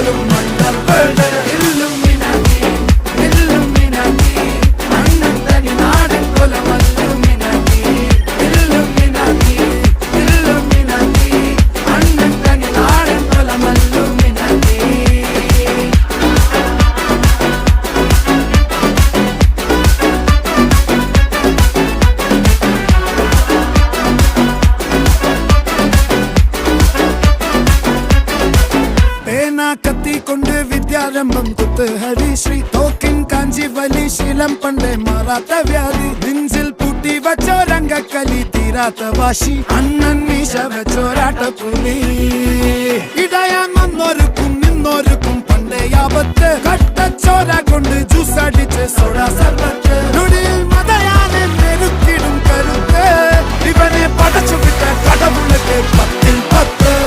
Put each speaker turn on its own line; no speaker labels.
പോലും മണ്ടപ്പേട് Illuminati Illuminati അണ്ണൻ തനി നാടൻ കൊലമല്ലുമിനാറ്റി ഇല്ലുമിനാറ്റി ഇല്ലുമിനാറ്റി അണ്ണൻ തനി നാടൻ കൊലമല്ലുമിനാറ്റി. കത്തി കൊണ്ട് വിദ്യാരംഭം കുത്ത് ഹരിശ്രീ തോക്കിൻ കാഞ്ചി വലി ശീലം പണ്ടേ മാറാത്ത വ്യാധി നെഞ്ചിൽ പൂട്ടി വച്ചോരംഗക്കലി തീരാത്ത വാശി അണ്ണൻ മീശ വെച്ചോരാട്ടപ്പുലി ഇടയാൻ വന്നോർക്കും നിന്നോർക്കും പണ്ടേ ആപത്ത് കട്ടച്ചോര കൊണ്ട് ജ്യൂസ് അടിച്ച് സോഡ സർബത്ത് നൊടിയിൽ മതയാനെ മെരുക്കിടും കരുത്ത് ഇവനെ പടച്ചു വിട്ട കടവുള്ളത്തെ